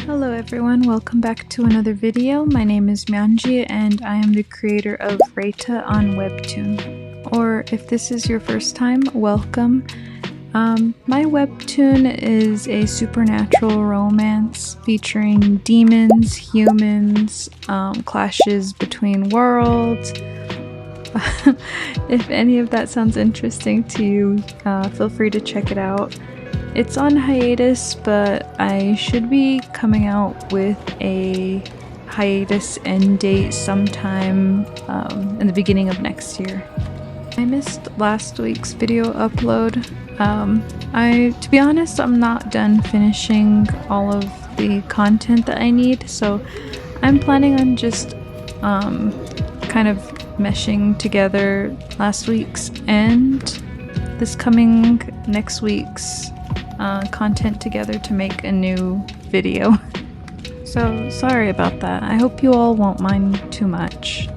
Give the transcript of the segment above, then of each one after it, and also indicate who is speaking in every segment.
Speaker 1: Hello everyone, welcome back to another video. My name is Myanji and I am the creator of Reita on Webtoon. Or if this is your first time, welcome. My Webtoon is a supernatural romance featuring demons, humans, clashes between worlds. If any of that sounds interesting to you, feel free to check it out. It's on hiatus, but I should be coming out with a hiatus end date sometime in the beginning of next year. I missed last week's video upload. To be honest, I'm not done finishing all of the content that I need, so I'm planning on just kind of meshing together last week's and this coming next week's content together to make a new video. So sorry about that. I hope you all won't mind too much.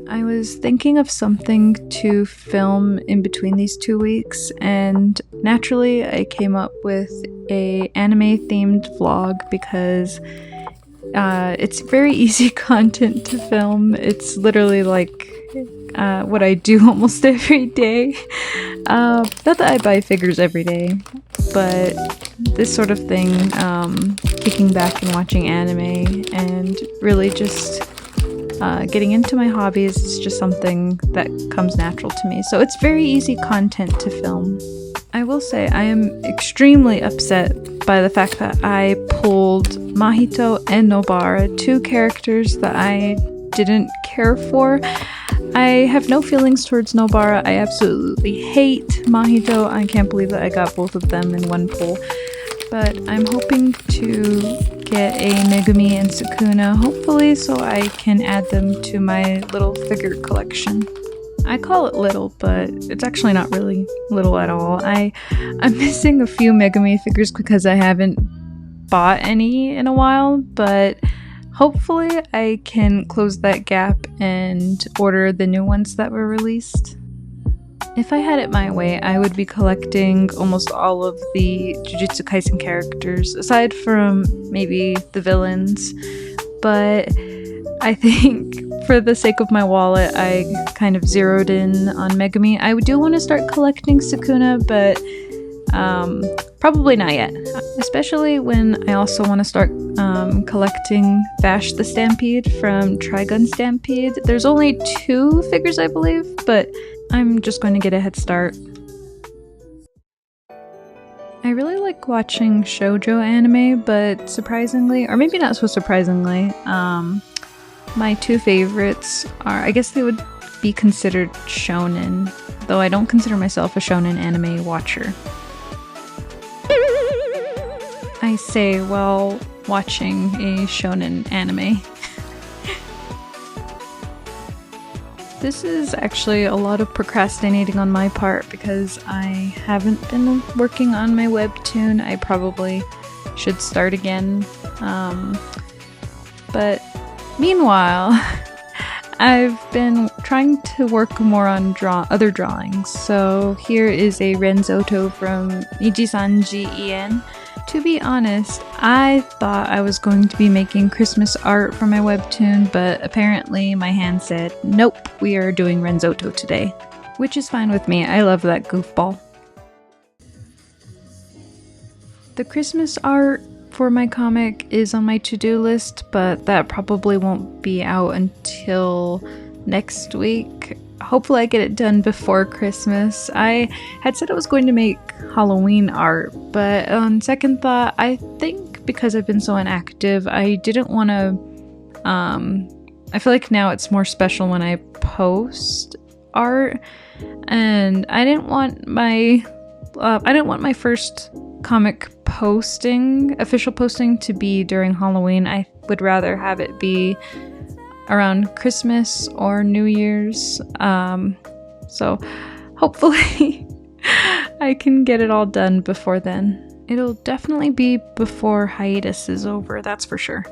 Speaker 1: I was thinking of something to film in between these 2 weeks, and naturally I came up with a anime themed vlog because it's very easy content to film. It's literally like what I do almost every day. Not that I buy figures every day, but this sort of thing, kicking back and watching anime and really just getting into my hobbies is just something that comes natural to me. So it's very easy content to film. I will say I am extremely upset by the fact that I pulled Mahito and Nobara, two characters that I didn't care for. I have no feelings towards Nobara. I absolutely hate Mahito. I can't believe that I got both of them in one pull. But I'm hoping to get a Megumi and Sukuna, hopefully, so I can add them to my little figure collection. I call it little, but it's actually not really little at all. I'm missing a few Megumi figures because I haven't bought any in a while, but hopefully I can close that gap and order the new ones that were released. If I had it my way, I would be collecting almost all of the Jujutsu Kaisen characters, aside from maybe the villains, but I think for the sake of my wallet, I kind of zeroed in on Megumi. I do want to start collecting Sukuna, but probably not yet. Especially when I also want to start collecting Vash the Stampede from Trigun Stampede. There's only 2 figures, I believe, but I'm just going to get a head start. I really like watching shoujo anime, but surprisingly, or maybe not so surprisingly, my 2 favorites are, I guess they would be considered shonen, though I don't consider myself a shonen anime watcher. I say while watching a shonen anime. This is actually a lot of procrastinating on my part because I haven't been working on my webtoon. I probably should start again. But meanwhile, I've been trying to work more on other drawings. So here is a Renzoto from Nijisanji Ien. To be honest, I thought I was going to be making Christmas art for my webtoon, but apparently my hand said, nope, we are doing Renzoto today. Which is fine with me, I love that goofball. The Christmas art for my comic is on my to-do list, but that probably won't be out until next week. Hopefully I get it done before Christmas. I had said I was going to make Halloween art, but on second thought, I think because I've been so inactive, I didn't want to, I feel like now it's more special when I post art, and I didn't want my first comic posting, official posting, to be during Halloween. I would rather have it be around Christmas or New Year's, so hopefully I can get it all done before then. It'll definitely be before hiatus is over, that's for sure.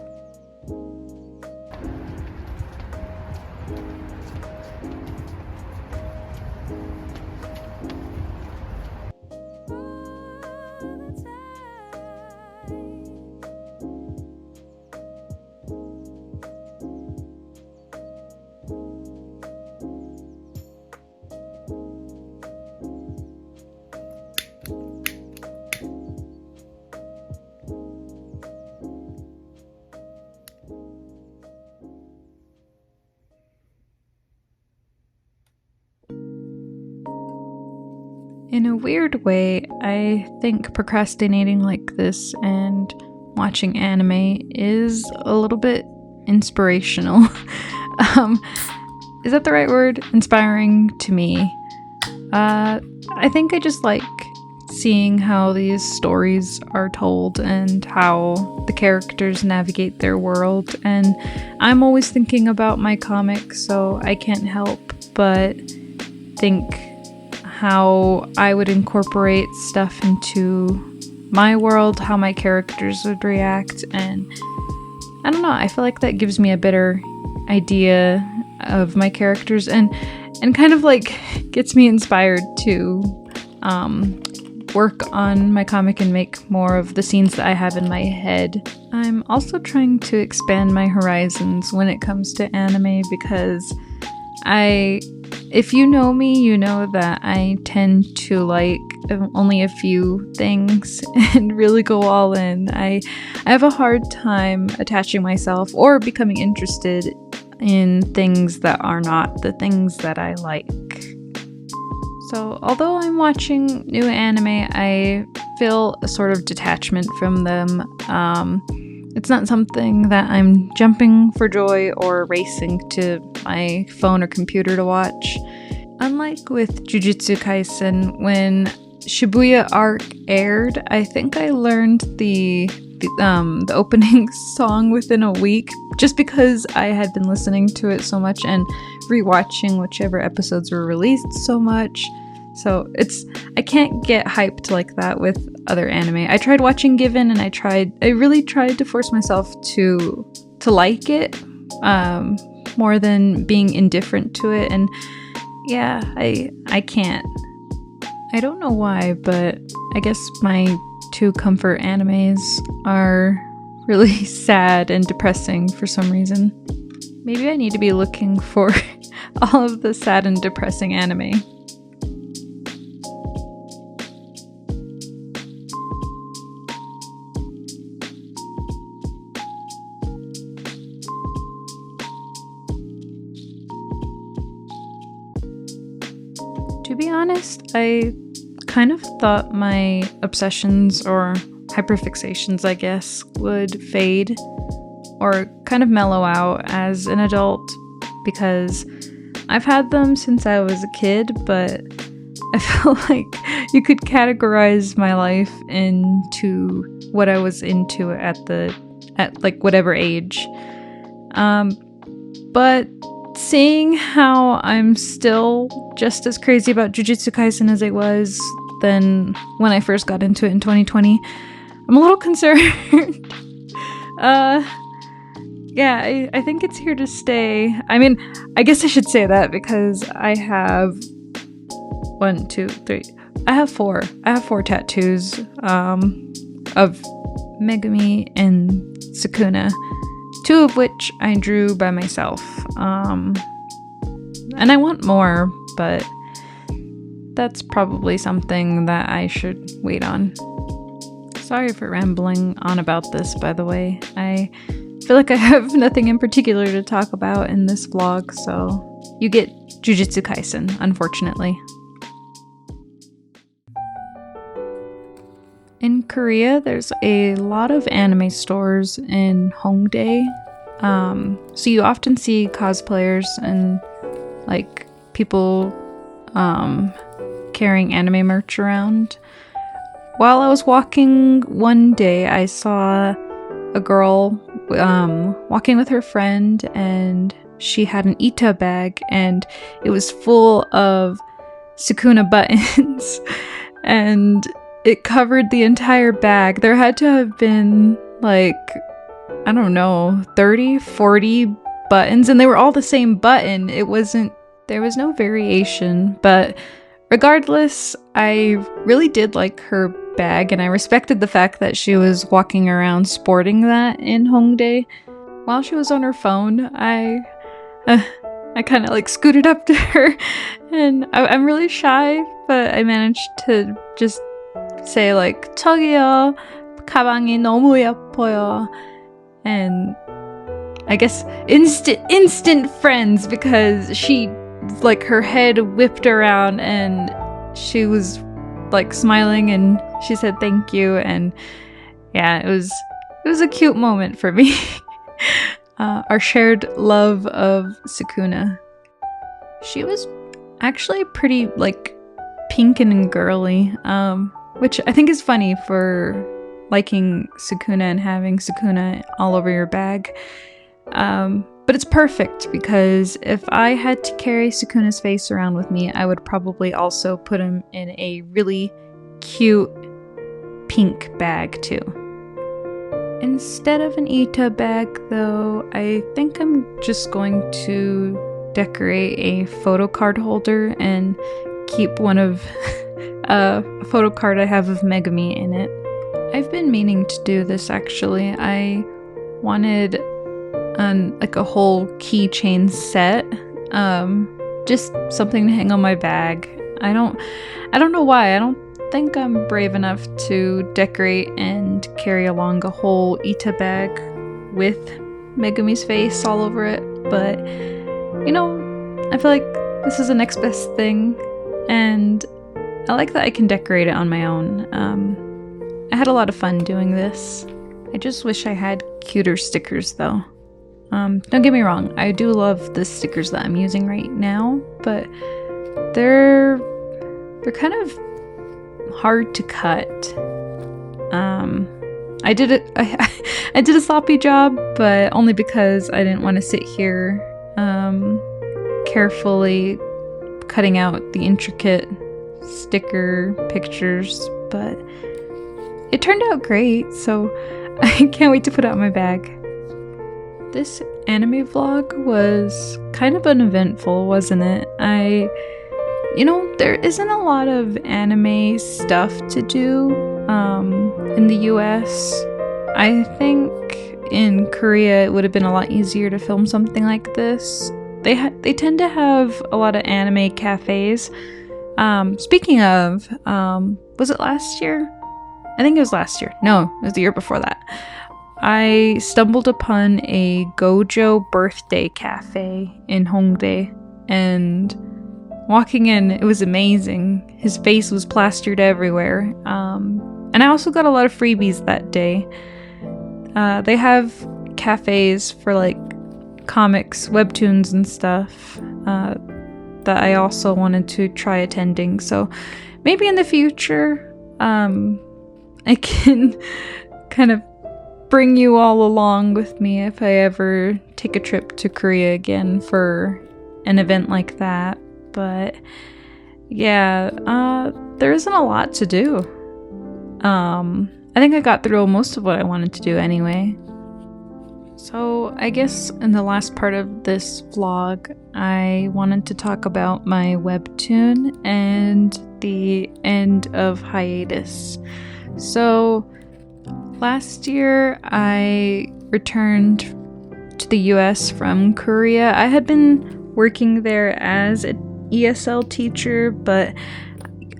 Speaker 1: In a weird way, I think procrastinating like this and watching anime is a little bit inspirational. um, is that the right word? Inspiring to me. I think I just like seeing how these stories are told and how the characters navigate their world. And I'm always thinking about my comics, so I can't help but think how I would incorporate stuff into my world, how my characters would react, and I don't know, I feel like that gives me a better idea of my characters and kind of like gets me inspired to work on my comic and make more of the scenes that I have in my head. I'm also trying to expand my horizons when it comes to anime because if you know me, you know that I tend to like only a few things and really go all in. I have a hard time attaching myself or becoming interested in things that are not the things that I like. So although I'm watching new anime, I feel a sort of detachment from them. It's not something that I'm jumping for joy or racing to my phone or computer to watch. Unlike with Jujutsu Kaisen, when Shibuya Arc aired, I think I learned the opening song within a week just because I had been listening to it so much and rewatching whichever episodes were released so much. So I can't get hyped like that with other anime. I tried watching Given and I really tried to force myself to like it more than being indifferent to it, and yeah, I can't. I don't know why, but I guess my two comfort animes are really sad and depressing for some reason. Maybe I need to be looking for all of the sad and depressing anime. To be honest, I kind of thought my obsessions or hyperfixations, I guess, would fade or kind of mellow out as an adult because I've had them since I was a kid, but I feel like you could categorize my life into what I was into at like whatever age. But seeing how I'm still just as crazy about Jujutsu Kaisen as I was then when I first got into it in 2020, I'm a little concerned. Yeah, I think it's here to stay. I mean, I guess I should say that because I have I have four tattoos of Megumi and Sukuna, two of which I drew by myself. And I want more, but that's probably something that I should wait on. Sorry for rambling on about this, by the way. I feel like I have nothing in particular to talk about in this vlog, so you get Jujutsu Kaisen, unfortunately. In Korea, there's a lot of anime stores in Hongdae. So you often see cosplayers and like people carrying anime merch around. While I was walking one day, I saw a girl walking with her friend, and she had an Ita bag, and it was full of Sukuna buttons, and it covered the entire bag. There had to have been like, I don't know, 30, 40 buttons, and they were all the same button. There was no variation, but regardless, I really did like her bag, and I respected the fact that she was walking around sporting that in Hongdae. While she was on her phone, I kind of like scooted up to her, and I'm really shy, but I managed to just say like, 저기요, 가방이 너무 예뻐요. And I guess instant friends, because she, like, her head whipped around and she was like smiling, and she said thank you, and yeah, it was a cute moment for me. Our shared love of Sukuna. She was actually pretty like pink and girly, which I think is funny for liking Sukuna and having Sukuna all over your bag. But it's perfect because if I had to carry Sukuna's face around with me, I would probably also put him in a really cute pink bag too. Instead of an Ita bag though, I think I'm just going to decorate a photo card holder and keep one of a photo card I have of Megami in it. I've been meaning to do this actually. I wanted like a whole keychain set, just something to hang on my bag. I don't know why. I don't think I'm brave enough to decorate and carry along a whole Ita bag with Megami's face all over it, but you know, I feel like this is the next best thing, and I like that I can decorate it on my own. I had a lot of fun doing this. I just wish I had cuter stickers though. Don't get me wrong, I do love the stickers that I'm using right now, but they're kind of hard to cut. I did a sloppy job, but only because I didn't want to sit here carefully cutting out the intricate sticker pictures, but it turned out great, so I can't wait to put it on my bag. This anime vlog was kind of uneventful, wasn't it? There isn't a lot of anime stuff to do in the US. I think in Korea it would have been a lot easier to film something like this. They tend to have a lot of anime cafes. Speaking of, was it last year? I think it was last year. No, it was the year before that. I stumbled upon a Gojo birthday cafe in Hongdae, and walking in, it was amazing. His face was plastered everywhere. And I also got a lot of freebies that day. They have cafes for like comics, webtoons and stuff that I also wanted to try attending. So maybe in the future, I can kind of bring you all along with me if I ever take a trip to Korea again for an event like that. But yeah, there isn't a lot to do. I think I got through most of what I wanted to do anyway. So I guess in the last part of this vlog, I wanted to talk about my webtoon and the end of hiatus. So last year I returned to the US from Korea. I had been working there as an ESL teacher, but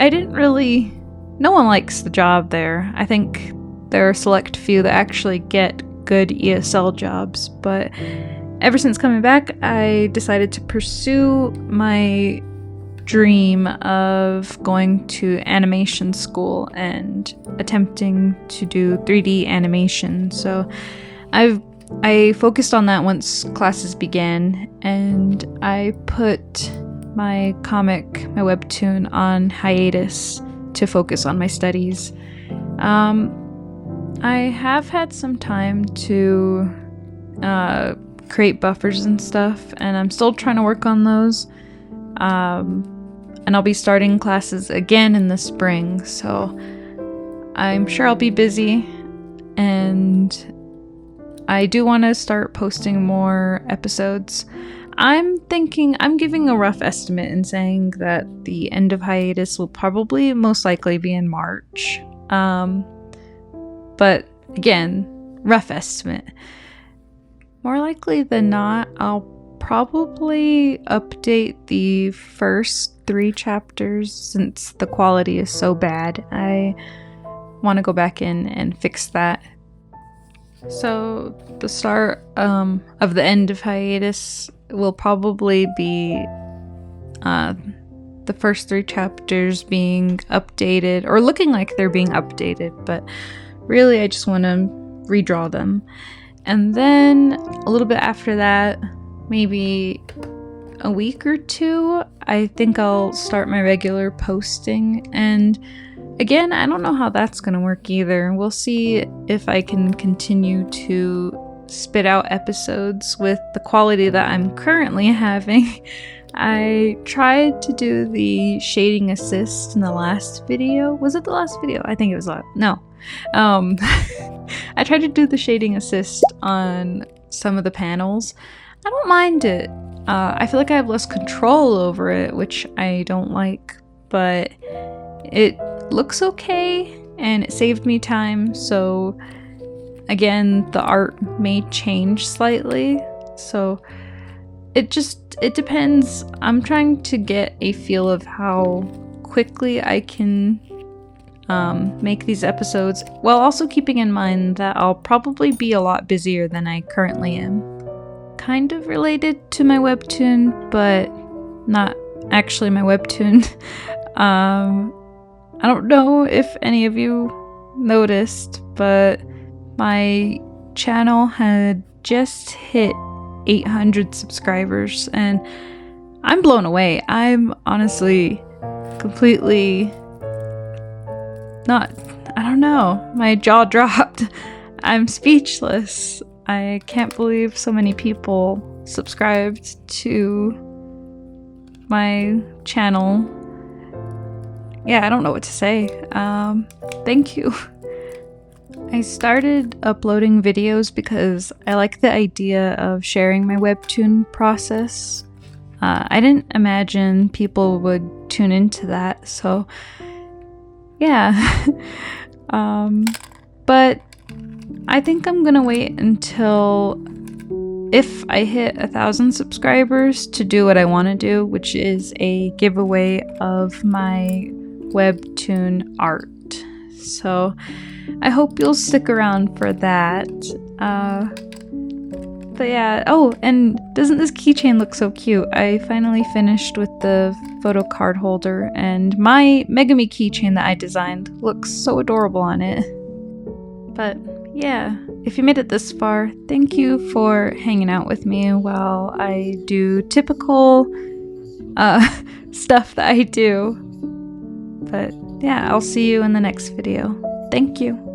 Speaker 1: I didn't really... No one likes the job there. I think there are a select few that actually get good ESL jobs, but ever since coming back, I decided to pursue my dream of going to animation school and attempting to do 3D animation. So I focused on that once classes began, and I put my comic, my webtoon, on hiatus to focus on my studies. I have had some time to create buffers and stuff, and I'm still trying to work on those. And I'll be starting classes again in the spring, so I'm sure I'll be busy, and I do want to start posting more episodes. I'm giving a rough estimate and saying that the end of hiatus will probably most likely be in March. But again, rough estimate. More likely than not, I'll probably update the first 3 chapters since the quality is so bad. I want to go back in and fix that. So the start of the end of hiatus will probably be the first 3 chapters being updated, or looking like they're being updated, but really I just want to redraw them. And then a little bit after that, maybe a week or 2, I think I'll start my regular posting. And again, I don't know how that's gonna work either. We'll see if I can continue to spit out episodes with the quality that I'm currently having. I tried to do the shading assist in the last video. Was it the last video? I think it was last. No. I tried to do the shading assist on some of the panels. I don't mind it. I feel like I have less control over it, which I don't like, but it looks okay and it saved me time. So again, the art may change slightly, so it depends. I'm trying to get a feel of how quickly I can make these episodes, while also keeping in mind that I'll probably be a lot busier than I currently am. Kind of related to my webtoon, but not actually my webtoon. I don't know if any of you noticed, but my channel had just hit 800 subscribers, and I'm blown away. I'm honestly completely I don't know, my jaw dropped. I'm speechless. I can't believe so many people subscribed to my channel. Yeah, I don't know what to say. Thank you. I started uploading videos because I like the idea of sharing my webtoon process. I didn't imagine people would tune into that, so yeah. But I think I'm gonna wait until if I hit 1,000 subscribers to do what I want to do, which is a giveaway of my webtoon art. So I hope you'll stick around for that. But yeah, oh, and doesn't this keychain look so cute? I finally finished with the photo card holder, and my Megami keychain that I designed looks so adorable on it. But yeah, if you made it this far, thank you for hanging out with me while I do typical stuff that I do. But yeah, I'll see you in the next video. Thank you.